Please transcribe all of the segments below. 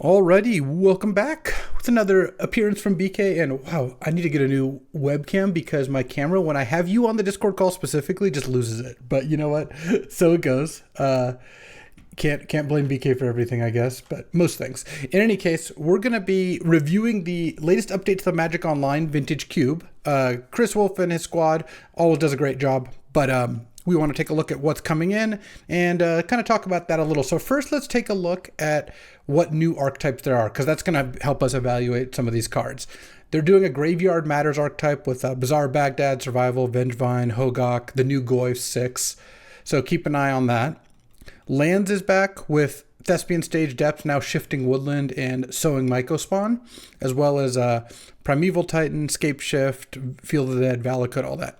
Alrighty, welcome back with another appearance from BK. And wow, I need to get a new webcam because my camera, when I have you on the Discord call specifically, just loses it. But you know what? So it goes. Can't blame BK for everything, I guess, but most things. In any case, we're going to be reviewing the latest update to the Magic Online Vintage Cube. Chris Wolf and his squad always does a great job, but we want to take a look at what's coming in and kind of talk about that a little. So first, let's take a look at what new archetypes there are, because that's going to help us evaluate some of these cards. They're doing a Graveyard Matters archetype with Bazaar Baghdad, Survival, Vengevine, Hogak, the new Goyf 6. So keep an eye on that. Lands is back with Thespian Stage Depths, now Shifting Woodland and Sowing Mycospawn, as well as Primeval Titan, Scape Shift, Field of the Dead, Valakut, all that.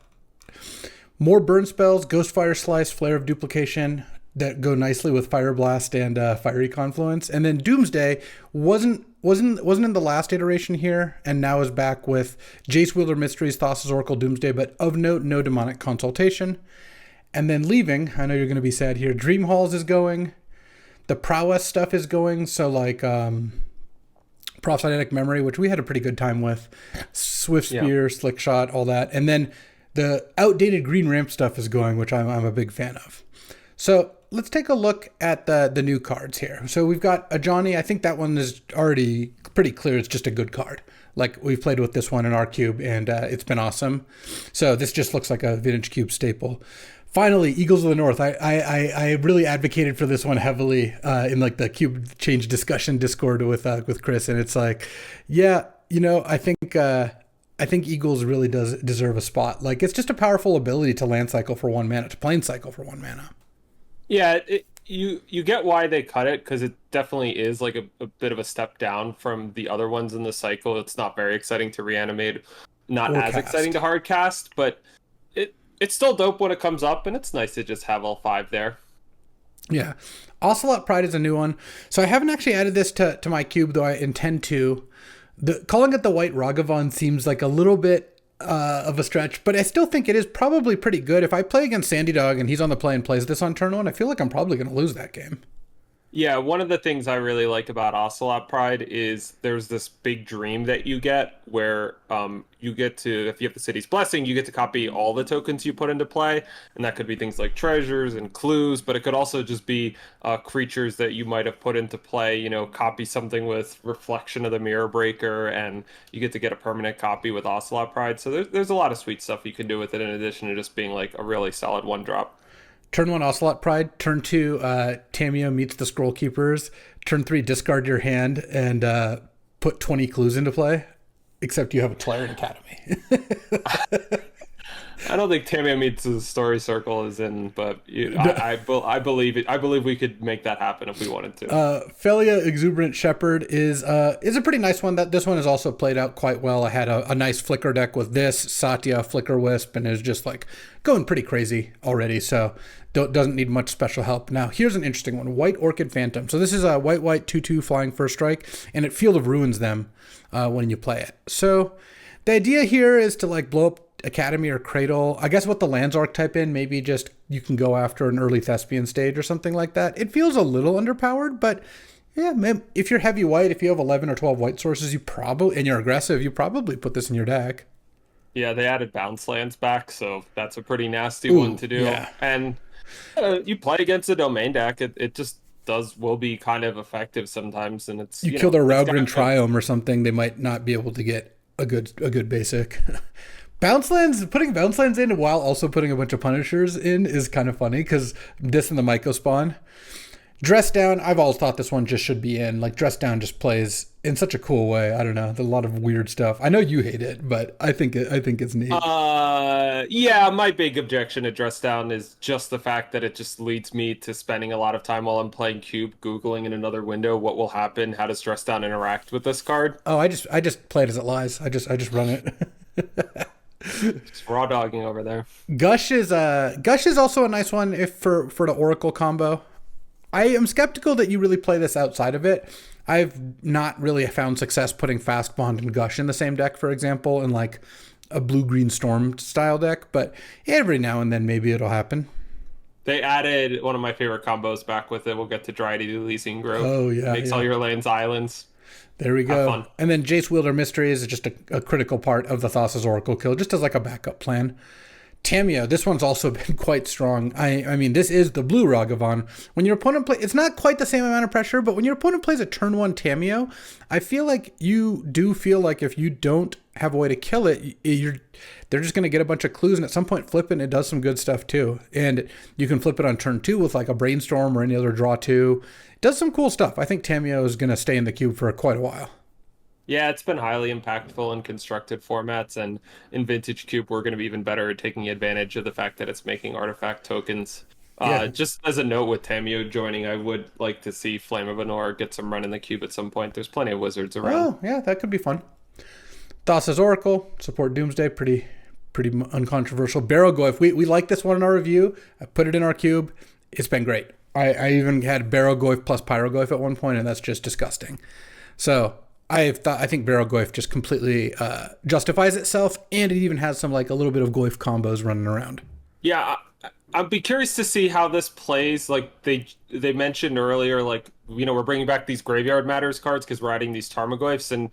More burn spells, Ghostfire Slice, Flare of Duplication that go nicely with Fire Blast and Fiery Confluence. And then Doomsday wasn't in the last iteration here, and now is back with Jace Wheeler Mysteries, Thassa's Oracle, Doomsday, but of note, no Demonic Consultation. And then leaving, I know you're going to be sad here, Dream Halls is going, the Prowess stuff is going, so like Prophetic Memory, which we had a pretty good time with, Swift Spear, Slick Shot, all that. And then the outdated Green Ramp stuff is going, which I'm a big fan of. So let's take a look at the new cards here. So we've got a Johnny. I think that one is already pretty clear. It's just a good card. Like, we've played with this one in our cube, and it's been awesome. So this just looks like a Vintage Cube staple. Finally, Eagles of the North. I really advocated for this one heavily in like the Cube Change discussion Discord with Chris, and it's like, yeah, you know, I think Eagles really does deserve a spot. Like, it's just a powerful ability to land cycle for 1 mana, to plane cycle for 1 mana. Yeah, you get why they cut it, because it definitely is like a bit of a step down from the other ones in the cycle. It's not very exciting to reanimate, not Or as cast. exciting to hard cast, but it's still dope when it comes up, and it's nice to just have all 5 there. Yeah. Ocelot Pride is a new one. So I haven't actually added this to my cube, though I intend to. Calling it the White Ragavan seems like a little bit of a stretch, but I still think it is probably pretty good. If I play against Sandy Dog and he's on the play and plays this on turn 1, I feel like I'm probably going to lose that game. Yeah, one of the things I really like about Ocelot Pride is there's this big dream that you get where you get to, if you have the City's Blessing, you get to copy all the tokens you put into play, and that could be things like treasures and clues, but it could also just be creatures that you might have put into play, you know, copy something with Reflection of the Mirror Breaker, and you get to get a permanent copy with Ocelot Pride. So there's a lot of sweet stuff you can do with it in addition to just being like a really solid 1-drop. Turn 1, Ocelot Pride. Turn 2, Tamiyo meets the Scroll Keepers. Turn 3, discard your hand and put 20 clues into play. Except you have a Tolarian Academy. I don't think Tamiyo meets the Story Circle is in, but I believe it. I believe we could make that happen if we wanted to. Felia Exuberant Shepherd is a pretty nice one. This one is also played out quite well. I had a nice Flicker deck with this, Satya, Flicker Wisp, and it was just like going pretty crazy already. So doesn't need much special help. Now, here's an interesting one. White Orchid Phantom. So this is a white 2/2 flying first strike, and it Field of Ruins them when you play it. So the idea here is to like blow up Academy or Cradle. I guess what the lands archetype in, maybe just you can go after an early Thespian Stage or something like that. It feels a little underpowered, but yeah, man, if you're heavy white, if you have 11 or 12 white sources, and you're aggressive, you probably put this in your deck. Yeah, they added bounce lands back, so that's a pretty nasty one to do. Yeah. And you play against a domain deck, it just will be kind of effective sometimes, and it's you kill their Raugrin Triome or something, they might not be able to get a good basic. Bounce lands, putting bounce lands in while also putting a bunch of punishers in is kind of funny, because this and the Mycospawn. Dress Down, I've always thought this one just should be in. Like, Dress Down just plays in such a cool way. I don't know, there's a lot of weird stuff. I know you hate it, but I think it's neat. Yeah, my big objection to Dress Down is just the fact that it just leads me to spending a lot of time while I'm playing Cube, Googling in another window what will happen, how does Dress Down interact with this card. Oh, I just play it as it lies. I just run it. Just raw dogging over there. Gush is also a nice one if for the Oracle combo. I am skeptical that you really play this outside of it. I've not really found success putting Fast Bond and Gush in the same deck, for example, in like a blue-green Storm style deck, but every now and then maybe it'll happen. They added one of my favorite combos back with it. We'll get to Dryady Leasing Grove. Oh yeah, Makes yeah. all your lands islands. There we Have go. fun. And then Jace Wielder Mysteries is just a critical part of the Thassa's Oracle kill, just as like a backup plan. Tamio, this one's also been quite strong. I mean, this is the blue Ragavan. When your opponent plays, it's not quite the same amount of pressure, but when your opponent plays a turn 1 Tamio, I feel like you do feel like if you don't have a way to kill it, they're just going to get a bunch of clues, and at some point flip it, and it does some good stuff too. And you can flip it on turn 2 with like a Brainstorm or any other draw 2. It does some cool stuff. I think Tamio is going to stay in the cube for quite a while. Yeah, it's been highly impactful in constructed formats, and in Vintage Cube, we're going to be even better at taking advantage of the fact that it's making artifact tokens. Yeah. Just as a note with Tamio joining, I would like to see Flame of Anor get some run in the cube at some point. There's plenty of wizards around. Oh, yeah, that could be fun. Thassa's Oracle, support Doomsday, pretty uncontroversial. Barrowgoyf, we like this one in our review. I put it in our cube. It's been great. I even had Barrowgoyf plus Pyrogoyf at one point, and that's just disgusting. So I think Barrowgoyf just completely justifies itself, and it even has some like a little bit of Goyf combos running around. Yeah, I'd be curious to see how this plays. Like they mentioned earlier, like we're bringing back these Graveyard Matters cards because we're adding these Tarmogoyfs, and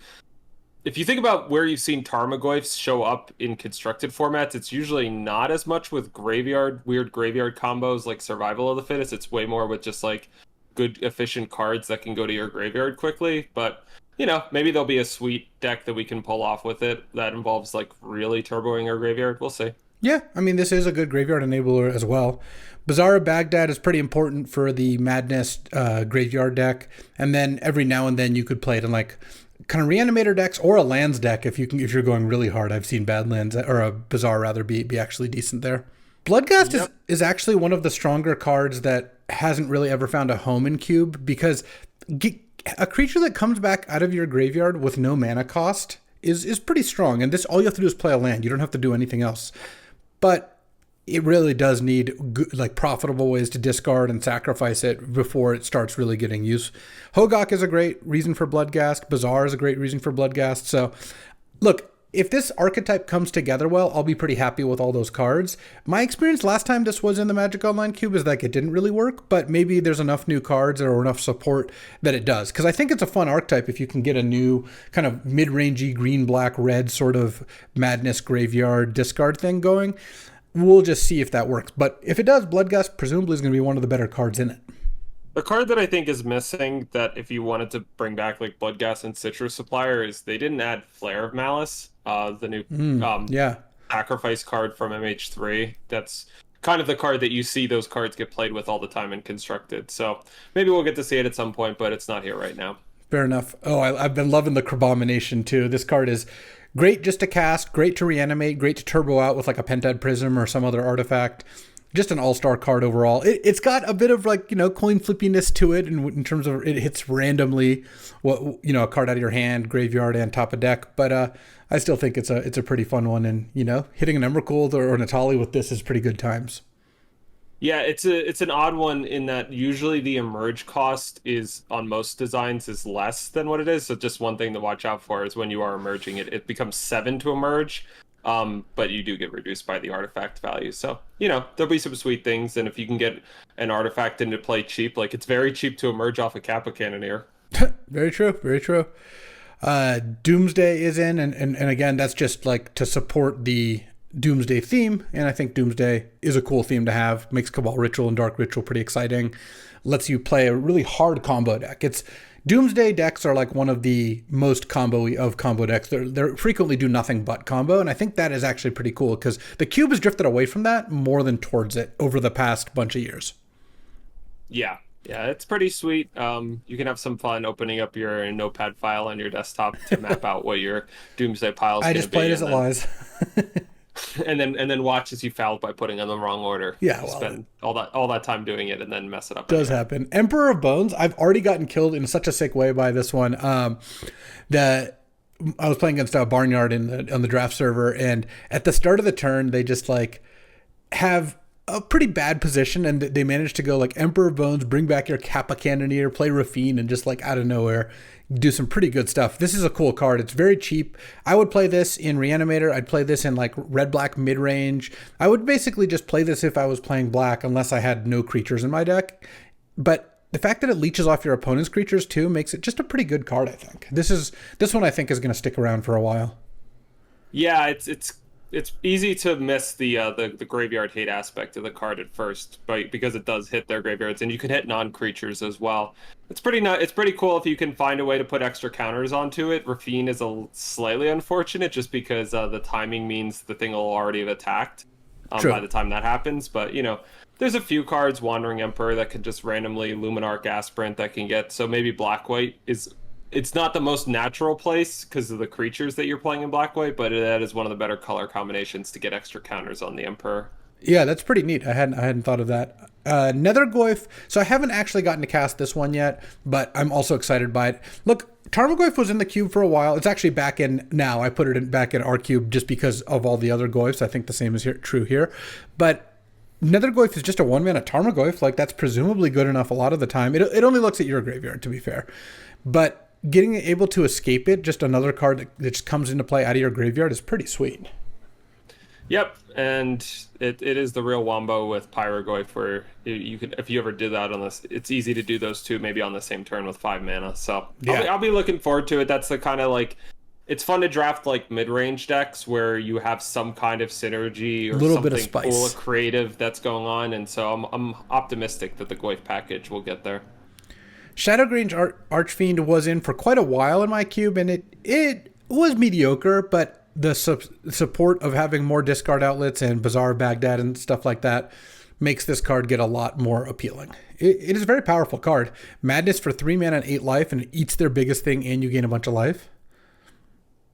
if you think about where you've seen Tarmogoyfs show up in constructed formats, it's usually not as much with weird graveyard combos like Survival of the Fittest. It's way more with just like good, efficient cards that can go to your graveyard quickly. But, maybe there'll be a sweet deck that we can pull off with it that involves like really turboing our graveyard. We'll see. Yeah, I mean, this is a good graveyard enabler as well. Bazaar of Baghdad is pretty important for the Madness graveyard deck. And then every now and then you could play it in like kind of reanimator decks or a lands deck if you're going really hard. I've seen Badlands or a Bazaar rather be actually decent there. Bloodghast is actually one of the stronger cards that hasn't really ever found a home in Cube, because a creature that comes back out of your graveyard with no mana cost is pretty strong. And this, all you have to do is play a land. You don't have to do anything else. But it really does need like profitable ways to discard and sacrifice it before it starts really getting use. Hogak is a great reason for Bloodghast. Bazaar is a great reason for Bloodghast. So look, if this archetype comes together well, I'll be pretty happy with all those cards. My experience last time this was in the Magic Online Cube is like it didn't really work, but maybe there's enough new cards or enough support that it does. Because I think it's a fun archetype if you can get a new kind of mid-rangey green, black, red sort of Madness graveyard discard thing going. We'll just see if that works. But if it does, Bloodghast presumably is going to be one of the better cards in it. The card that I think is missing, that if you wanted to bring back like Bloodghast and Citrus Supplier, is they didn't add Flare of Malice, the new sacrifice card from MH3. That's kind of the card that you see those cards get played with all the time in Constructed. So maybe we'll get to see it at some point, but it's not here right now. Fair enough. Oh, I've been loving the Crabomination too. This card is great just to cast, great to reanimate, great to turbo out with like a Pentad Prism or some other artifact. Just an all-star card overall. It's got a bit of like, coin flippiness to it in terms of it hits randomly a card out of your hand, graveyard, and top of deck. But I still think it's a pretty fun one, and hitting an Emrakul or Natali with this is pretty good times. Yeah, it's an odd one in that usually the emerge cost is on most designs is less than what it is. So just one thing to watch out for is when you are emerging it becomes 7 to emerge. But you do get reduced by the artifact value. So, there'll be some sweet things. And if you can get an artifact into play cheap, like it's very cheap to emerge off a Kappa Cannoneer. Very true. Very true. Doomsday is in. And again, that's just like to support the Doomsday theme. And I think Doomsday is a cool theme to have. Makes Cabal Ritual and Dark Ritual pretty exciting. Lets you play a really hard combo deck. Doomsday decks are like one of the most combo-y of combo decks. They're frequently do nothing but combo, and I think that is actually pretty cool because the cube has drifted away from that more than towards it over the past bunch of years. Yeah, it's pretty sweet. You can have some fun opening up your notepad file on your desktop to map out what your Doomsday pile is going to be. I just played as it lies. and then watch as you foul by putting in the wrong order. Yeah, spend all that time doing it and then mess it up. Does happen. Emperor of Bones. I've already gotten killed in such a sick way by this one. That I was playing against a Barnyard on the draft server, and at the start of the turn, they just like have a pretty bad position, and they managed to go like Emperor of Bones, bring back your Kappa Cannoneer, play Rafine, and just like out of nowhere do some pretty good stuff. This is a cool card. It's very cheap. I would play this in Reanimator. I'd play this in like red-black mid-range. I would basically just play this if I was playing black, unless I had no creatures in my deck. But the fact that it leeches off your opponent's creatures too makes it just a pretty good card, I think. This one I think is going to stick around for a while. Yeah, it's easy to miss the graveyard hate aspect of the card at first, but because it does hit their graveyards, and you can hit non-creatures as well. It's pretty cool if you can find a way to put extra counters onto it. Rafine is slightly unfortunate just because the timing means the thing will already have attacked by the time that happens. But there's a few cards, Wandering Emperor, that can just randomly Luminarch Aspirant that can get. So maybe Black-White is. It's not the most natural place because of the creatures that you're playing in Black-White, but that is one of the better color combinations to get extra counters on the Emperor. Yeah, that's pretty neat. I hadn't thought of that. Nethergoyf. So I haven't actually gotten to cast this one yet, but I'm also excited by it. Look, Tarmogoyf was in the cube for a while. It's actually back in now. I put it back in our cube just because of all the other Goyfs. I think the same is true here. But Nethergoyf is just a 1-mana Tarmogoyf. Like, that's presumably good enough a lot of the time. It only looks at your graveyard, to be fair. But getting able to escape it, just another card that just comes into play out of your graveyard, is pretty sweet. Yep, and it is the real wombo with Pyrogoyf, where you can, if you ever did that on this, it's easy to do those two maybe on the same turn with 5 mana. So yeah. I'll be looking forward to it. That's the kind of like, it's fun to draft like mid-range decks where you have some kind of synergy or little something bit of spice. Cool, creative that's going on, and so I'm optimistic that the Goyf package will get there. Shadowgrange Archfiend was in for quite a while in my cube, and it was mediocre, but the support of having more discard outlets and Bazaar Baghdad and stuff like that makes this card get a lot more appealing. It is a very powerful card. Madness for 3 mana and 8 life, and it eats their biggest thing, and you gain a bunch of life.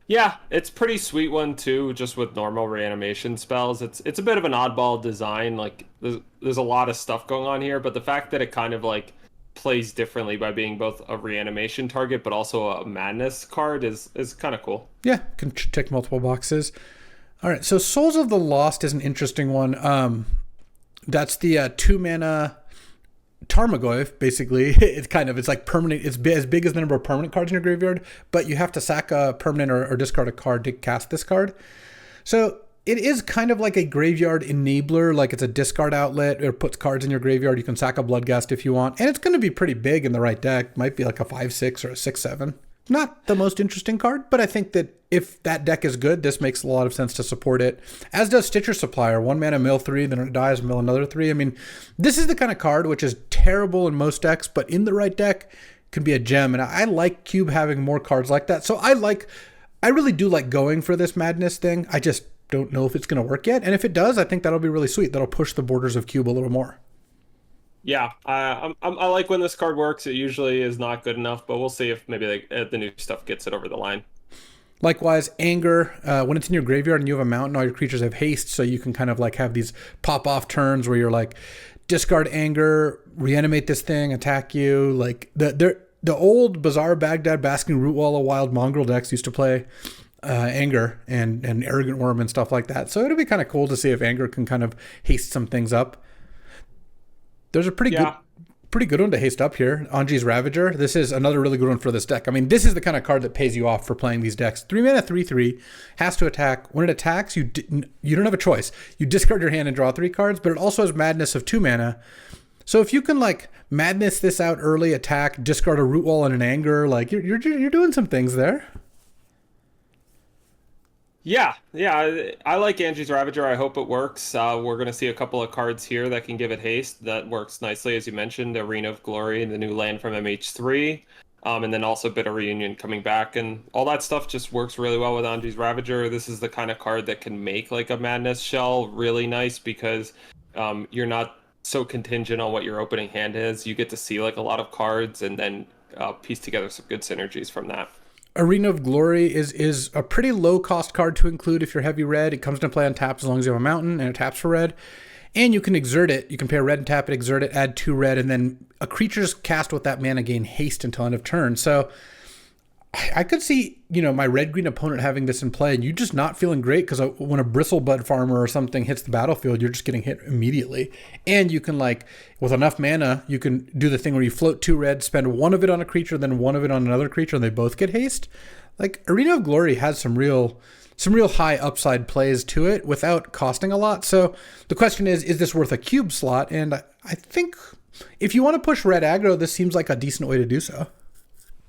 Yeah, it's pretty sweet one too, just with normal reanimation spells. It's a bit of an oddball design. Like there's a lot of stuff going on here, but the fact that it kind of like plays differently by being both a reanimation target but also a madness card is kind of cool. Yeah, can tick multiple boxes. All right, so Souls of the Lost is an interesting one. That's the 2 mana Tarmogoyf, basically. It's like permanent. It's as big as the number of permanent cards in your graveyard, but you have to sack a permanent or discard a card to cast this card. So it is kind of like a graveyard enabler, like it's a discard outlet. It puts cards in your graveyard. You can sack a Bloodghast if you want. And it's going to be pretty big in the right deck. Might be like a 5/6 or a 6/7. Not the most interesting card, but I think that if that deck is good, this makes a lot of sense to support it. As does Stitcher Supplier. 1 mana, mill 3, then it dies, mill another 3. I mean, this is the kind of card which is terrible in most decks, but in the right deck can be a gem. And I like Cube having more cards like that. So I really do like going for this madness thing. I just don't know if it's going to work yet. And if it does, I think that'll be really sweet. That'll push the borders of Cube a little more. Yeah, I like when this card works. It usually is not good enough, but we'll see if maybe the new stuff gets it over the line. Likewise, Anger, when it's in your graveyard and you have a mountain, all your creatures have haste, so you can kind of like have these pop-off turns where you're like, discard Anger, reanimate this thing, attack you. Like the old Bazaar Baghdad Basking Rootwalla Wild Mongrel decks used to play Anger and Arrogant Worm and stuff like that. So it'll be kind of cool to see if Anger can kind of haste some things up. There's a pretty good one to haste up here. Anji's Ravager. This is another really good one for this deck. I mean, this is the kind of card that pays you off for playing these decks. 3 mana, 3/3, has to attack. When it attacks, you don't have a choice. You discard your hand and draw 3 cards, but it also has Madness of 2 mana. So if you can like Madness this out early, attack, discard a Root Wall and an Anger, like you're doing some things there. Yeah, I like Angie's Ravager. I hope it works. We're going to see a couple of cards here that can give it haste. That works nicely, as you mentioned, Arena of Glory, the new land from MH3, and then also Bitter Reunion coming back, and all that stuff just works really well with Angie's Ravager. This is the kind of card that can make like a Madness shell really nice because you're not so contingent on what your opening hand is. You get to see like a lot of cards and then piece together some good synergies from that. Arena of Glory is a pretty low-cost card to include if you're heavy red. It comes into play on tap as long as you have a mountain, and it taps for red. And you can exert it. You can pay a red and tap it, exert it, add 2 red, and then a creature's cast with that mana gain haste until end of turn. So I could see, my red-green opponent having this in play and you just not feeling great because when a bristlebud farmer or something hits the battlefield, you're just getting hit immediately. And you can, with enough mana, you can do the thing where you float 2 red, spend one of it on a creature, then one of it on another creature, and they both get haste. Arena of Glory has some real high upside plays to it without costing a lot. So the question is this worth a cube slot? And I think if you want to push red aggro, this seems like a decent way to do so.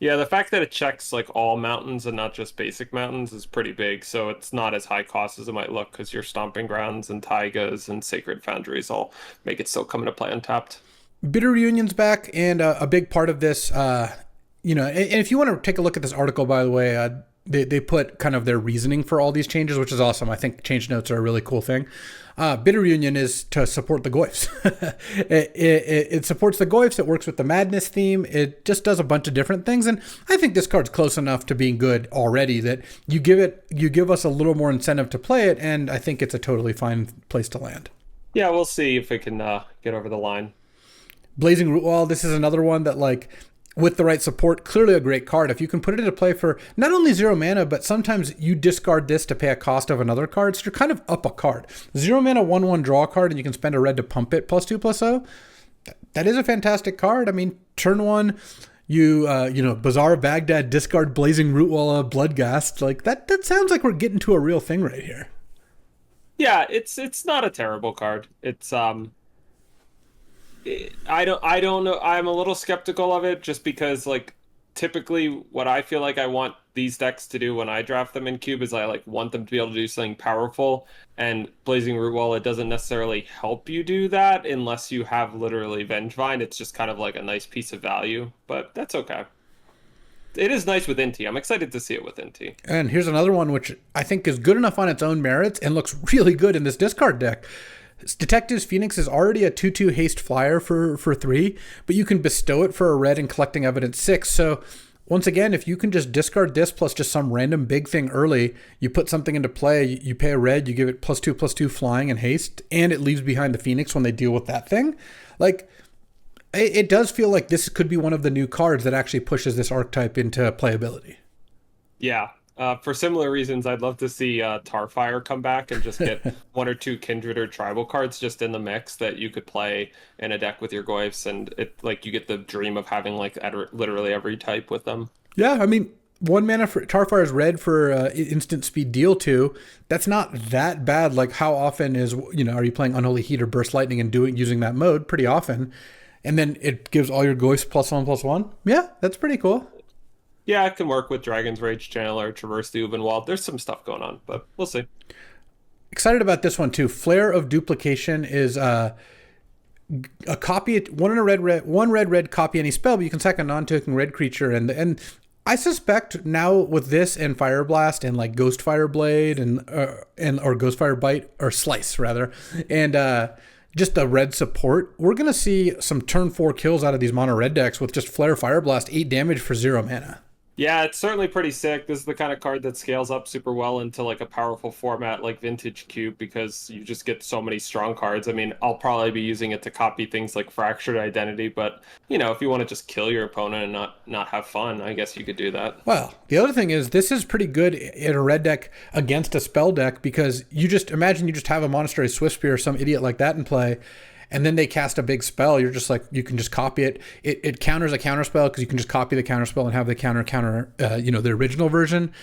Yeah, the fact that it checks all mountains and not just basic mountains is pretty big, so it's not as high cost as it might look because your Stomping Grounds and Taigas and Sacred Foundries all make it still come into play untapped. Bitter Reunion's back, and a big part of this, and if you want to take a look at this article, by the way, they put kind of their reasoning for all these changes, which is awesome. I think change notes are a really cool thing. Bitter Reunion is to support the Goyfs. it supports the Goyfs. It works with the Madness theme. It just does a bunch of different things. And I think this card's close enough to being good already that you give us a little more incentive to play it. And I think it's a totally fine place to land. Yeah, we'll see if it can get over the line. Blazing Root Wall. This is another one that with the right support, clearly a great card. If you can put it into play for not only 0 mana, but sometimes you discard this to pay a cost of another card, so you're kind of up a card. 0 mana, 1/1 draw card, and you can spend a red to pump it +2/+0. That is a fantastic card. I mean, turn 1, Bazaar of Baghdad, discard Blazing Rootwalla, Bloodghast. That sounds like we're getting to a real thing right here. Yeah, it's not a terrible card. It's I don't know. I'm a little skeptical of it just because typically what I feel like I want these decks to do when I draft them in Cube is I want them to be able to do something powerful, and Blazing Rootwall, it doesn't necessarily help you do that unless you have literally Vengevine. It's just kind of a nice piece of value, but that's okay. It is nice with Inti. I'm excited to see it with Inti. And here's another one which I think is good enough on its own merits and looks really good in this discard deck. Detectives Phoenix is already a 2/2 haste flyer for 3, but you can bestow it for a red and collecting evidence 6. So once again, if you can just discard this plus just some random big thing early, you put something into play, you pay a red, you give it +2/+2 flying and haste, and it leaves behind the Phoenix when they deal with that thing. It does feel like this could be one of the new cards that actually pushes this archetype into playability. Yeah. For similar reasons, I'd love to see Tarfire come back and just get 1 or 2 Kindred or Tribal cards just in the mix that you could play in a deck with your Goyfs, and you get the dream of having literally every type with them. Yeah, I mean, 1 mana for Tarfire's red for instant speed deal 2. That's not that bad. How often are you playing Unholy Heat or Burst Lightning and using that mode? Pretty often. And then it gives all your Goyfs +1/+1. Yeah, that's pretty cool. Yeah, it can work with Dragon's Rage Channeler, Traverse the Ubenwald. There's some stuff going on, but we'll see. Excited about this one too. Flare of Duplication is a copy, one red copy any spell, but you can sack a non-token red creature, and I suspect now with this and Fire Blast and Ghostfire Blade and or Ghostfire Bite or Slice rather, and just the red support, we're gonna see some turn 4 kills out of these mono red decks with just Flare Fire Blast, 8 damage for 0 mana. Yeah, it's certainly pretty sick. This is the kind of card that scales up super well into a powerful format like Vintage Cube because you just get so many strong cards. I mean, I'll probably be using it to copy things like Fractured Identity, but if you want to just kill your opponent and not have fun, I guess you could do that. Well, the other thing is this is pretty good in a red deck against a spell deck because you just imagine you just have a Monastery Swiftspear or some idiot like that in play, and then they cast a big spell. You're just you can just copy it. It counters a counter spell because you can just copy the counter spell and have the counter, the original version.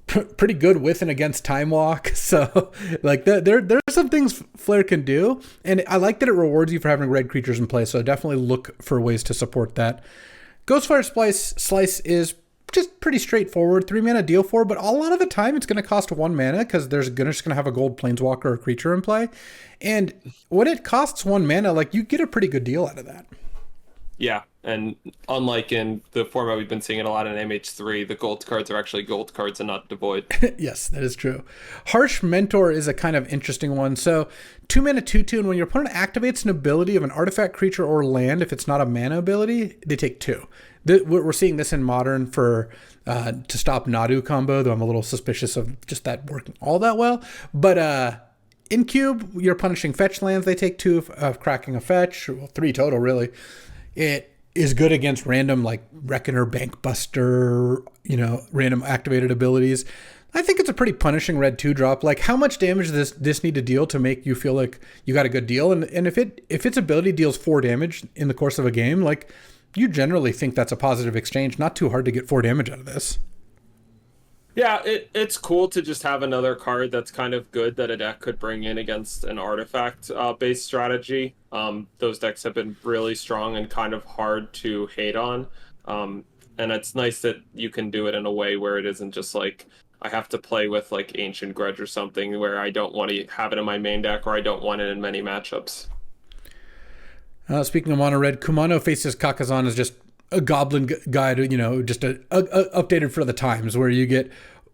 Pretty good with and against Time Walk. So there's some things Flare can do. And I like that it rewards you for having red creatures in play. So definitely look for ways to support that. Ghostfire Slice is just pretty straightforward. 3 mana deal 4, but a lot of the time it's going to cost 1 mana because there's just going to have a gold planeswalker or creature in play. And when it costs 1 mana, you get a pretty good deal out of that. Yeah, and unlike in the format we've been seeing it a lot in MH3, the gold cards are actually gold cards and not devoid. Yes, that is true. Harsh Mentor is a kind of interesting one. So 2 mana 2/2, and when your opponent activates an ability of an artifact, creature, or land, if it's not a mana ability, they take 2. We're seeing this in Modern for to stop Nadu combo, though I'm a little suspicious of just that working all that well. But in Cube, you're punishing fetch lands. They take 2 of cracking a fetch, 3 total, really. It is good against random like Reckoner, Bankbuster, random activated abilities. I think it's a pretty punishing red 2-drop. Like, how much damage does this need to deal to make you feel like you got a good deal? And if its ability deals 4 damage in the course of a game, like, you generally think that's a positive exchange. Not too hard to get 4 damage out of this. Yeah, it's cool to just have another card that's kind of good that a deck could bring in against an artifact based strategy. Those decks have been really strong and kind of hard to hate on. And it's nice that you can do it in a way where it isn't just like, I have to play with like Ancient Grudge or something where I don't want to have it in my main deck or I don't want it in many matchups. Speaking of mono red, Kumano Faces Kakazan is just a goblin guide, just a updated for the times where you get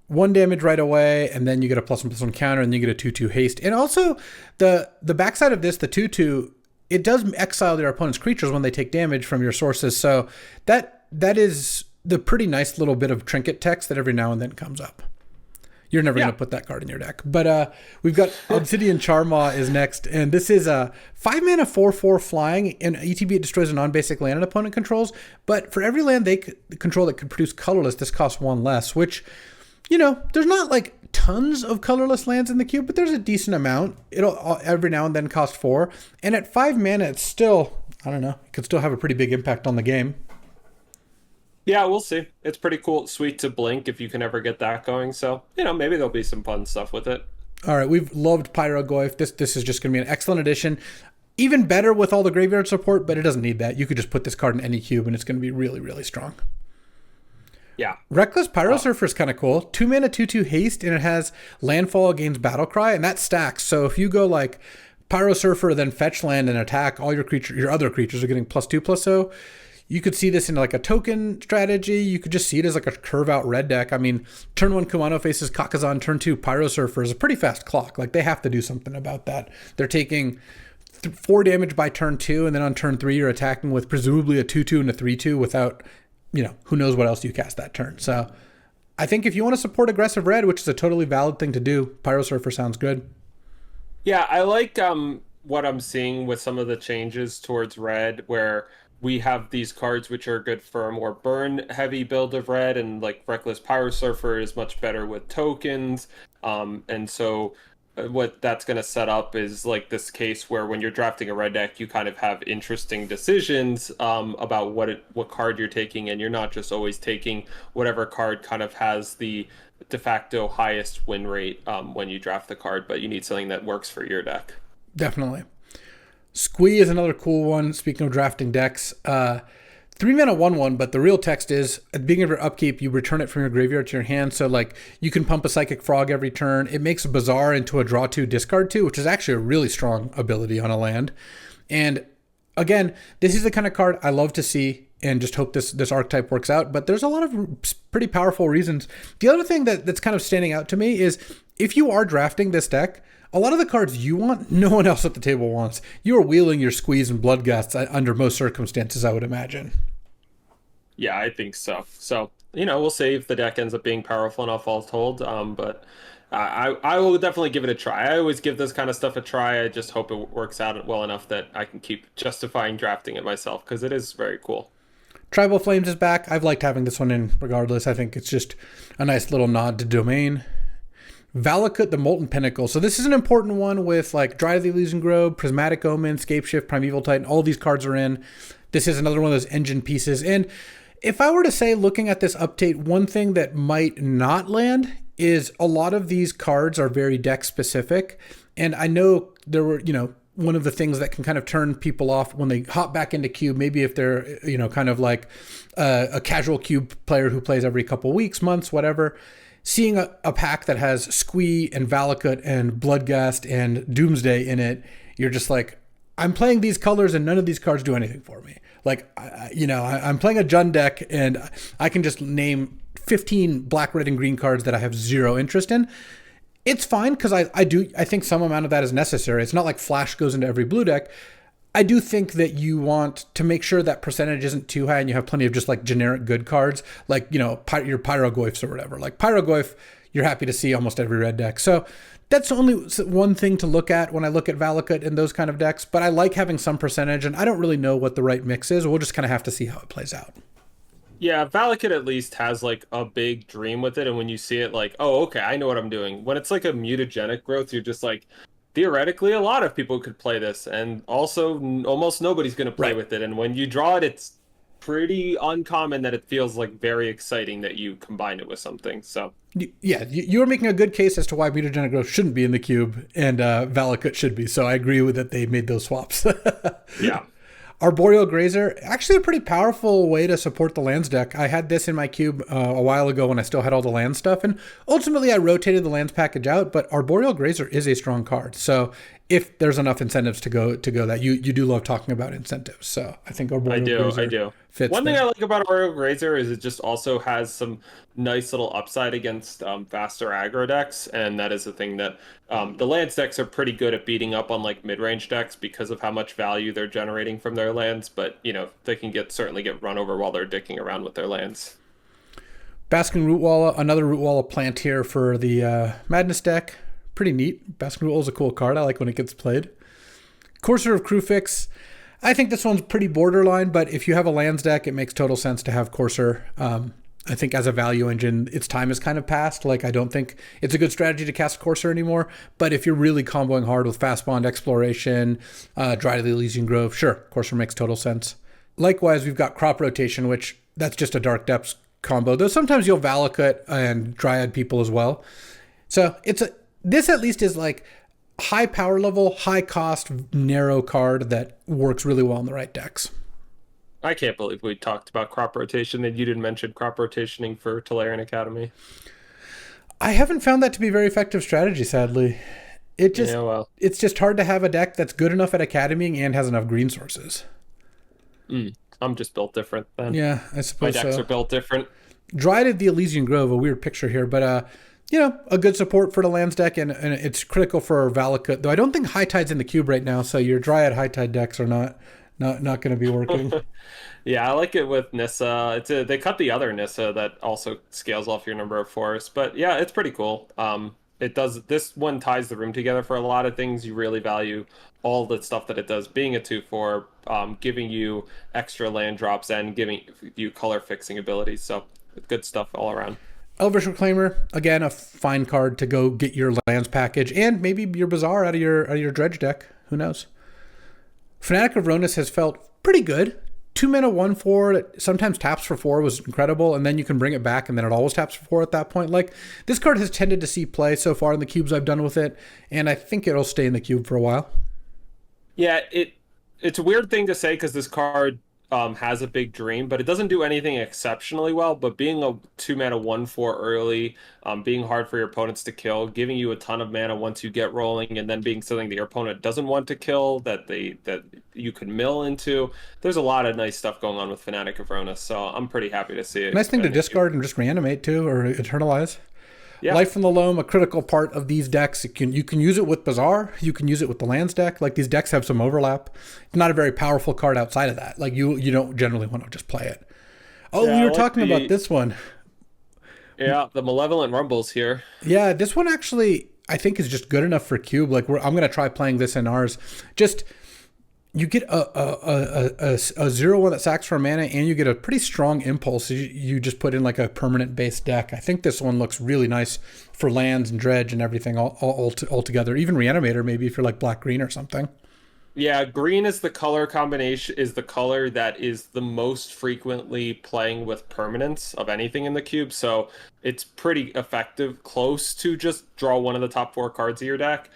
1 damage right away and then you get a +1/+1 counter and you get a 2/2 haste. And also the backside of this, the 2/2, it does exile your opponent's creatures when they take damage from your sources. So that is the pretty nice little bit of trinket text that every now and then comes up. You're never going to put that card in your deck. But we've got Obsidian Charmaw is next. And this is a 5-mana 4/4 flying. And ETB, it destroys a non-basic land an opponent controls. But for every land they control that could produce colorless, this costs 1 less. Which, there's not like tons of colorless lands in the cube, but there's a decent amount. It'll every now and then cost 4. And at 5 mana, it's still, I don't know, it could still have a pretty big impact on the game. Yeah, we'll see. It's pretty cool. It's sweet to blink if you can ever get that going. So, maybe there'll be some fun stuff with it. All right, we've loved Pyrogoyf. This is just going to be an excellent addition. Even better with all the graveyard support, but it doesn't need that. You could just put this card in any cube, and it's going to be really, really strong. Yeah. Reckless Pyro Surfer is kind of cool. 2-mana 2/2 haste, and it has landfall against Battlecry, and that stacks. So if you go like Pyro Surfer, then fetch land and attack, all your other creatures are getting +2/+0. You could see this in like a token strategy. You could just see it as like a curve out red deck. I mean, turn 1 Kumano Faces Kakazan, turn 2 Pyro Surfer is a pretty fast clock. Like, they have to do something about that. They're taking 4 damage by turn 2, and then on turn 3 you're attacking with presumably a 2/2 and a 3/2 without, who knows what else you cast that turn. So I think if you want to support aggressive red, which is a totally valid thing to do, Pyro Surfer sounds good. Yeah, I like what I'm seeing with some of the changes towards red, where we have these cards which are good for a more burn heavy build of red, and like Reckless Pyro Surfer is much better with tokens. And so what that's going to set up is like this case where when you're drafting a red deck, you kind of have interesting decisions about what card you're taking, and you're not just always taking whatever card kind of has the de facto highest win rate when you draft the card, but you need something that works for your deck. Definitely. Squee is another cool one. Speaking of drafting decks, 3-mana 1/1, but the real text is at the beginning of your upkeep, you return it from your graveyard to your hand. So like you can pump a Psychic Frog every turn. It makes a Bazaar into a draw 2, discard 2, which is actually a really strong ability on a land. And again, this is the kind of card I love to see and just hope this archetype works out. But there's a lot of pretty powerful reasons. The other thing that's kind of standing out to me is if you are drafting this deck, a lot of the cards you want, no one else at the table wants. You are wheeling your Squeeze and Bloodgusts under most circumstances, I would imagine. Yeah, I think so. So, we'll see if the deck ends up being powerful enough, all told. But I will definitely give it a try. I always give this kind of stuff a try. I just hope it works out well enough that I can keep justifying drafting it myself, because it is very cool. Tribal Flames is back. I've liked having this one in regardless. I think it's just a nice little nod to domain. Valakut, the Molten Pinnacle. So this is an important one with like Dry the Elysian Grove, Prismatic Omen, Scapeshift, Primeval Titan. All these cards are in. This is another one of those engine pieces. And if I were to say, looking at this update, one thing that might not land is a lot of these cards are very deck specific. And I know there were, one of the things that can kind of turn people off when they hop back into Cube, maybe if they're, kind of like a casual Cube player who plays every couple weeks, months, whatever. Seeing a pack that has Squee and Valakut and Bloodghast and Doomsday in it, you're just like, I'm playing these colors and none of these cards do anything for me. Like, I'm playing a Jund deck and I can just name 15 black, red, and green cards that I have zero interest in. It's fine because I think some amount of that is necessary. It's not like Flash goes into every blue deck. I do think that you want to make sure that percentage isn't too high and you have plenty of just like generic good cards, like, your Pyrogoyfs or whatever. Like Pyrogoyf, you're happy to see almost every red deck. So That's only one thing to look at when I look at Valakut and those kind of decks, but I like having some percentage, and I don't really know what the right mix is. We'll just kind of have to see how it plays out. Yeah, Valakut at least has like a big dream with it, and when you see it, like, oh, okay, I know what I'm doing. When it's like a mutagenic growth, you're just like, theoretically, a lot of people could play this, and also almost nobody's going to play Right. with it. And when you draw it, it's pretty uncommon that it feels like very exciting that you combine it with something. So Yeah, you are making a good case as to why mutagenic growth shouldn't be in the cube and Valakut should be. So I agree with that they made those swaps. yeah. Arboreal Grazer, actually a pretty powerful way to support the lands deck. I had this in my cube a while ago when I still had all the land stuff, and ultimately I rotated the lands package out, but Arboreal Grazer is a strong card. So if there's enough incentives to go that, you do love talking about incentives. So I think Arboreal Grazer I do. fits One thing there. I like about Oreo Grazer is it just also has some nice little upside against faster aggro decks, and that is the thing that the lands decks are pretty good at beating up on like mid-range decks because of how much value they're generating from their lands. But you know they can certainly get run over while they're dicking around with their lands. Basking Rootwalla, another Rootwalla plant here for the Madness deck. Pretty neat. Basking Rootwalla is a cool card. I like when it gets played. Courser of Crewfix. I think this one's pretty borderline, but if you have a lands deck, it makes total sense to have Courser. I think as a value engine, its time has kind of passed. Like, I don't think it's a good strategy to cast Courser anymore. But if you're really comboing hard with Fast Bond Exploration, Dry to the Elysian Grove, sure, Courser makes total sense. Likewise, we've got Crop Rotation, which that's just a Dark Depths combo. Though sometimes you'll Valakut and Dryad people as well. So this at least is like high power level, high cost, narrow card that works really well in the right decks. I can't believe we talked about crop rotation and you didn't mention crop rotationing for Tolarian Academy. I haven't found that to be a very effective strategy, sadly. It's just hard to have a deck that's good enough at Academying and has enough green sources. I'm just built different then. Yeah, I suppose my decks so. are built different. Dryad the Elysian Grove, a weird picture here, but a good support for the lands deck, and it's critical for Valakut. Though I don't think High Tide's in the cube right now, so your Dryad High Tide decks are not going to be working. Yeah, I like it with Nissa. They cut the other Nissa that also scales off your number of forests, but yeah, it's pretty cool. This one ties the room together for a lot of things. You really value all the stuff that it does, being a 2/4, giving you extra land drops and giving you color fixing abilities. So good stuff all around. Elvish Reclaimer, again, a fine card to go get your lands package and maybe your Bazaar out of your dredge deck. Who knows? Fanatic of Ronus has felt pretty good. 2 mana 1/4 that sometimes taps for 4 was incredible, and then you can bring it back and then it always taps for 4 at that point. Like, this card has tended to see play so far in the cubes I've done with it, and I think it'll stay in the cube for a while. Yeah, it's a weird thing to say because this card has a big dream, but it doesn't do anything exceptionally well. But being a 2 mana 1/4 early, being hard for your opponents to kill, giving you a ton of mana once you get rolling, and then being something that your opponent doesn't want to kill that you can mill into. There's a lot of nice stuff going on with Fanatic of Ronus, so I'm pretty happy to see it. Nice thing to discard and just reanimate too, or eternalize. Yeah. Life from the Loam, a critical part of these decks. You can use it with Bazaar. You can use it with the lands deck. Like, these decks have some overlap. It's not a very powerful card outside of that. Like, you don't generally want to just play it. Oh, Yeah, we were like talking about this one. Yeah, the Malevolent Rumbles here. Yeah, this one actually I think is just good enough for cube. Like, I'm gonna try playing this in ours. Just you get a 0/1 that sacks for mana, and you get a pretty strong impulse. You just put in like a permanent base deck. I think this one looks really nice for lands and dredge and everything all together. Even Reanimator, maybe if you're like black green or something. Yeah, green is the color combination, is the color that is the most frequently playing with permanence of anything in the cube. So it's pretty effective, close to just draw one of the top 4 cards of your deck.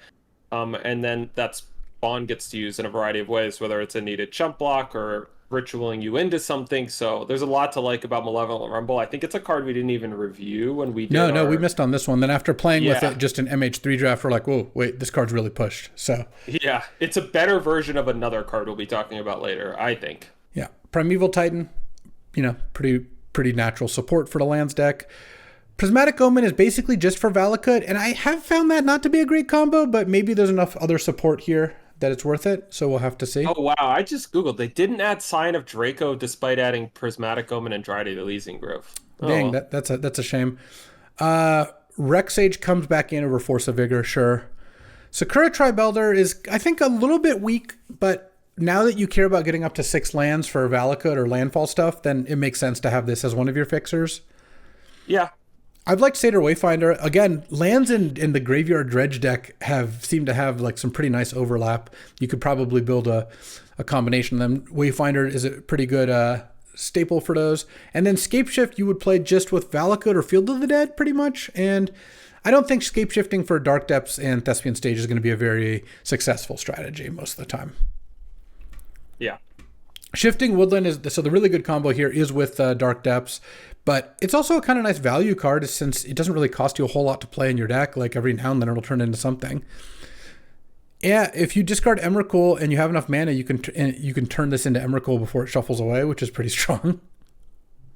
And then that's Spawn gets to use in a variety of ways, whether it's a needed chump block or ritualing you into something. So there's a lot to like about Malevolent Rumble. I think it's a card we didn't even review when we did. No, we missed on this one. Then after playing with Yeah. it just an MH3 draft, we're like, whoa, wait, this card's really pushed. So Yeah, it's a better version of another card we'll be talking about later, I think. yeah, Primeval Titan, pretty natural support for the lands deck. Prismatic Omen is basically just for Valakut, and I have found that not to be a great combo, but maybe there's enough other support here that it's worth it, so we'll have to see. Oh wow, I just googled. They didn't add Sign of Draco despite adding Prismatic Omen and Dry to the Elysian Grove. Dang, that's a shame. Rex Sage comes back in over Force of Vigor, sure. Sakura Tribelder is, I think, a little bit weak, but now that you care about getting up to 6 lands for Valakut or landfall stuff, then it makes sense to have this as one of your fixers. Yeah. I've liked Satyr Wayfinder. Again, lands in the Graveyard Dredge deck seem to have like some pretty nice overlap. You could probably build a combination of them. Wayfinder is a pretty good staple for those. And then Scapeshift you would play just with Valakut or Field of the Dead pretty much. And I don't think Scapeshifting for Dark Depths and Thespian Stage is going to be a very successful strategy most of the time. Yeah. Shifting Woodland so the really good combo here is with Dark Depths, but it's also a kind of nice value card since it doesn't really cost you a whole lot to play in your deck. Like every now and then it'll turn into something. Yeah, if you discard Emrakul and you have enough mana, you can turn this into Emrakul before it shuffles away, which is pretty strong.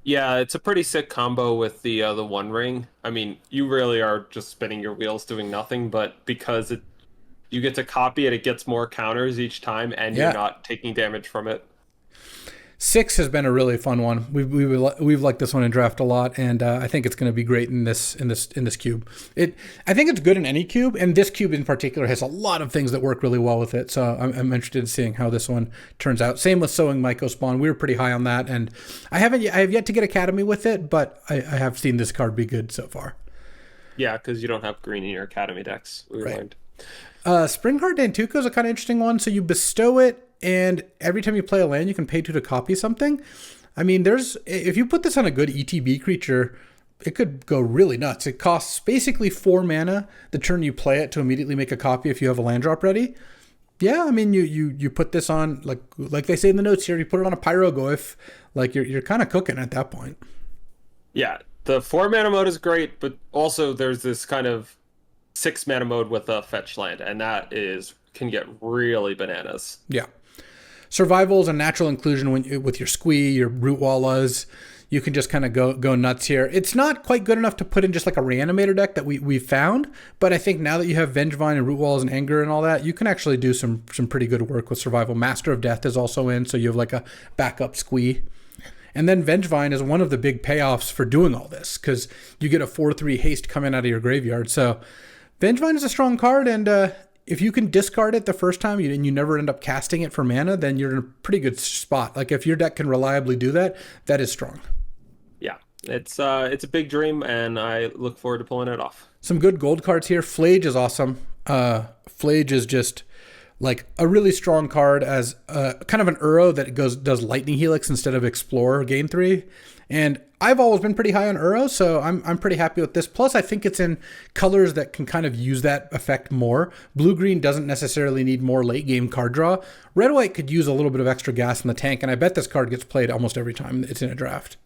Yeah, it's a pretty sick combo with the One Ring. I mean, you really are just spinning your wheels doing nothing, but because you get to copy it, it gets more counters each time, and you're not taking damage from it. 6 has been a really fun one. We've liked this one in draft a lot, and I think it's going to be great in this cube. I think it's good in any cube, and this cube in particular has a lot of things that work really well with it. So I'm interested in seeing how this one turns out. Same with Sowing Myco Spawn. We were pretty high on that, and I have yet to get Academy with it, but I have seen this card be good so far. Yeah, because you don't have green in your Academy decks. We learned. Springheart Dantuko is a kind of interesting one. So you bestow it, and every time you play a land, you can pay 2 to copy something. I mean, if you put this on a good ETB creature, it could go really nuts. It costs basically 4 mana the turn you play it to immediately make a copy if you have a land drop ready. Yeah, I mean, you put this on, like they say in the notes here, you put it on a Pyrogoyf, like you're kind of cooking at that point. Yeah, the 4 mana mode is great, but also there's this kind of 6 mana mode with a fetch land, and that can get really bananas. Yeah. Survival is a natural inclusion with your Squee, your Root Wallas. You can just kind of go nuts here. It's not quite good enough to put in just like a Reanimator deck that we've found, but I think now that you have Vengevine and Root Wallas and Anger and all that, you can actually do some pretty good work with Survival. Master of Death is also in, so you have like a backup Squee. And then Vengevine is one of the big payoffs for doing all this, because you get a 4/3 haste coming out of your graveyard. So Vengevine is a strong card, and if you can discard it the first time and you never end up casting it for mana, then you're in a pretty good spot. Like if your deck can reliably do that, that is strong. Yeah, it's a big dream, and I look forward to pulling it off. Some good gold cards here. Flage is awesome. Flage is just like a really strong card as kind of an Uro that does Lightning Helix instead of Explorer Gain 3. And I've always been pretty high on Uro, so I'm pretty happy with this. Plus, I think it's in colors that can kind of use that effect more. Blue-green doesn't necessarily need more late-game card draw. Red-white could use a little bit of extra gas in the tank, and I bet this card gets played almost every time it's in a draft.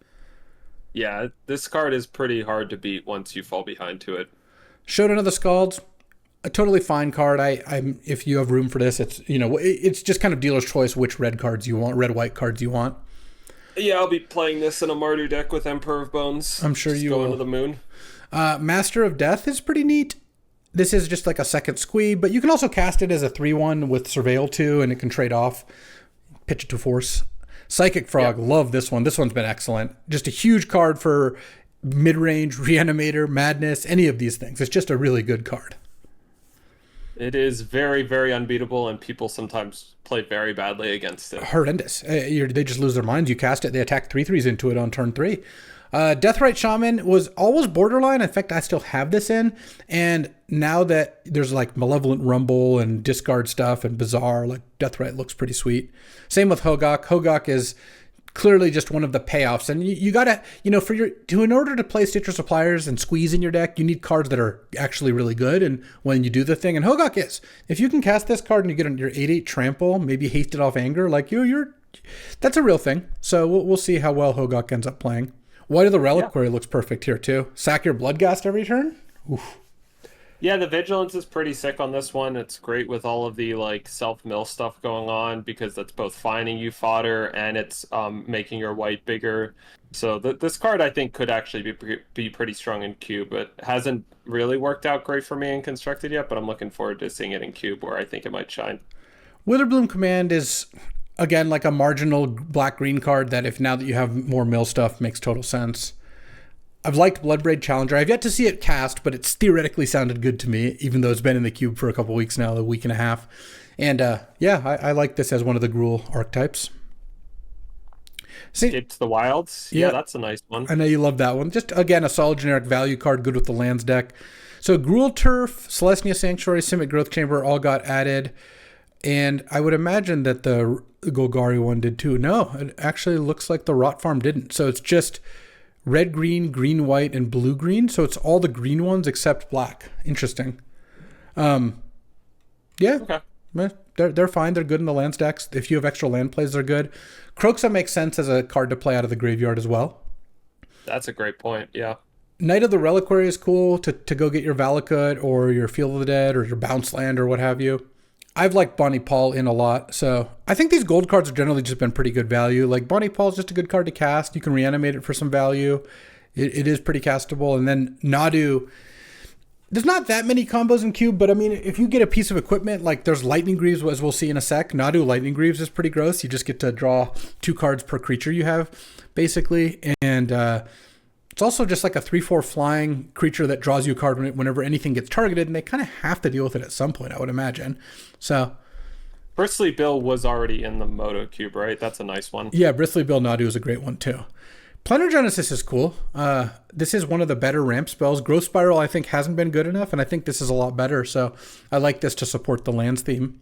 Yeah, this card is pretty hard to beat once you fall behind to it. Shodan of the Scalds, a totally fine card. If you have room for this, it's just kind of dealer's choice which red white cards you want. Yeah, I'll be playing this in a Mardu deck with Emperor of Bones. I'm sure you will. Going to the moon. Master of Death is pretty neat. This is just like a second Squee, but you can also cast it as a 3/1 with Surveil 2, and it can trade off. Pitch it to force. Psychic Frog, love this one. This one's been excellent. Just a huge card for mid-range, Reanimator, Madness, any of these things. It's just a really good card. It is very, very unbeatable, and people sometimes play very badly against it. Horrendous. They just lose their minds. You cast it, they attack 3/3s into it on turn 3. Deathrite Shaman was always borderline. In fact, I still have this in. And now that there's like Malevolent Rumble and discard stuff and Bizarre, like Deathrite looks pretty sweet. Same with Hogak. Hogak is clearly just one of the payoffs. And you gotta, in order to play Stitcher Suppliers and Squeeze in your deck, you need cards that are actually really good. And when you do the thing, and Hogak is, if you can cast this card and you get your 8/8 trample, maybe haste it off Anger, like that's a real thing. So we'll see how well Hogak ends up playing. White of the Reliquary looks perfect here too. Sack your Bloodghast every turn. Oof. Yeah, the Vigilance is pretty sick on this one. It's great with all of the self-mill stuff going on, because that's both finding you fodder and it's making your white bigger. So this card I think could actually be pretty strong in Cube. It hasn't really worked out great for me in Constructed yet, but I'm looking forward to seeing it in Cube where I think it might shine. Witherbloom Command is, again, like a marginal black-green card that now that you have more mill stuff makes total sense. I've liked Bloodbraid Challenger. I've yet to see it cast, but it's theoretically sounded good to me, even though it's been in the cube for a couple weeks now, a week and a half. And yeah, I like this as one of the Gruul archetypes. Escape to the Wilds. Yeah, that's a nice one. I know you love that one. Just, again, a solid generic value card, good with the lands deck. So Gruul Turf, Celestia Sanctuary, Simic Growth Chamber all got added. And I would imagine that the Golgari one did too. No, it actually looks like the Rot Farm didn't. So it's just red, green, green, white, and blue, green. So it's all the green ones except black. Interesting. Yeah. Okay. They're fine. They're good in the land stacks. If you have extra land plays, they're good. Kroxa makes sense as a card to play out of the graveyard as well. That's a great point. Yeah. Knight of the Reliquary is cool to go get your Valakut or your Field of the Dead or your Bounce Land or what have you. I've liked Bonnie Paul in a lot. So I think these gold cards have generally just been pretty good value. Like Bonnie Paul is just a good card to cast. You can reanimate it for some value. It is pretty castable. And then Nadu. There's not that many combos in Cube, but I mean, if you get a piece of equipment, like there's Lightning Greaves, as we'll see in a sec. Nadu Lightning Greaves is pretty gross. You just get to draw 2 cards per creature you have, basically. And it's also just like a 3/4 flying creature that draws you a card whenever anything gets targeted, and they kind of have to deal with it at some point, I would imagine. So, Bristly Bill was already in the Moto Cube, right? That's a nice one. Yeah, Bristly Bill Nadu is a great one too. Planar Genesis is cool. This is one of the better ramp spells. Growth Spiral, I think, hasn't been good enough, and I think this is a lot better. So I like this to support the lands theme.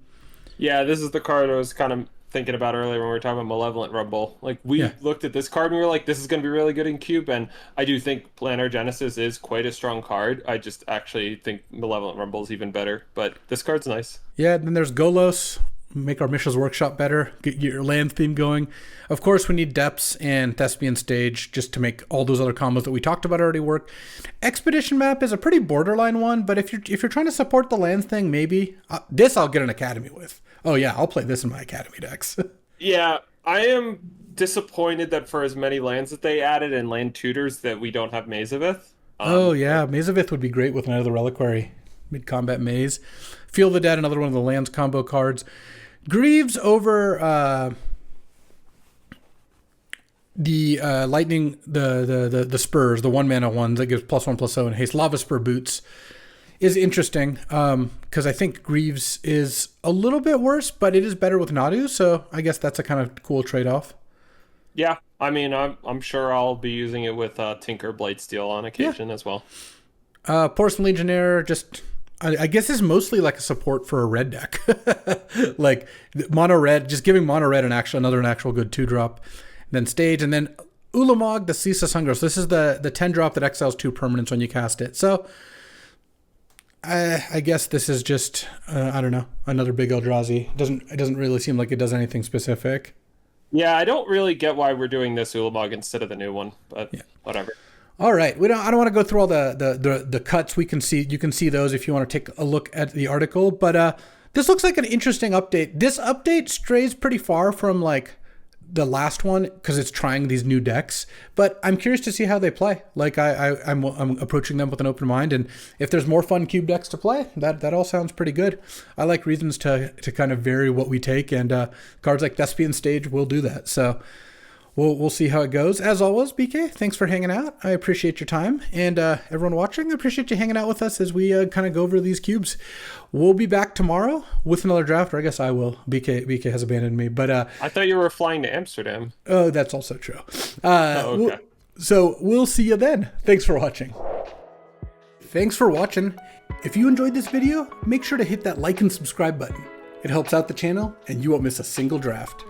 Yeah, this is the card I was kind of thinking about earlier when we were talking about Malevolent Rumble. Like, we looked at this card and we were like, this is going to be really good in Cube, and I do think Planar Genesis is quite a strong card. I just actually think Malevolent Rumble is even better, but this card's nice. Yeah, then there's Golos. Make our Mishra's Workshop better, get your land theme going. Of course, we need Depths and Thespian Stage just to make all those other combos that we talked about already work. Expedition Map is a pretty borderline one, but if you're trying to support the lands thing, maybe. This I'll get an Academy with. Oh yeah, I'll play this in my Academy decks. Yeah, I am disappointed that for as many lands that they added and land tutors that we don't have Maze of Ith. Oh yeah, Maze of Ith would be great with Knight of the Reliquary. Mid-combat Maze. Field of the Dead, another one of the lands combo cards. Greaves over the lightning, the spurs, the 1-mana ones that gives +1/+0 and haste. Lava Spur Boots is interesting because I think Greaves is a little bit worse, but it is better with Nadu, so I guess that's a kind of cool trade-off. Yeah, I mean, I'm sure I'll be using it with Tinker Blightsteel on occasion as well. Porcelain Legionnaire, just I guess is mostly like a support for a red deck. Like mono red, just giving mono red another actual good 2-drop. Then Stage, and then Ulamog, the Ceaseless Hunger. So this is the 10-drop that exiles 2 permanents when you cast it. So I guess this is just I don't know, another big Eldrazi. It doesn't really seem like it does anything specific. Yeah, I don't really get why we're doing this Ulamog instead of the new one, but whatever. All right, I don't want to go through all the cuts. You can see those if you want to take a look at the article. But this looks like an interesting update. This update strays pretty far from like the last one because it's trying these new decks. But I'm curious to see how they play. Like I'm approaching them with an open mind, and if there's more fun cube decks to play, that all sounds pretty good. I like reasons to kind of vary what we take, and cards like Thespian Stage will do that. So. We'll see how it goes. As always, BK, thanks for hanging out. I appreciate your time. And everyone watching, I appreciate you hanging out with us as we kind of go over these cubes. We'll be back tomorrow with another draft, or I guess I will. BK has abandoned me. But I thought you were flying to Amsterdam. Oh, that's also true. Okay. So we'll see you then. Thanks for watching. Thanks for watching. If you enjoyed this video, make sure to hit that like and subscribe button. It helps out the channel, and you won't miss a single draft.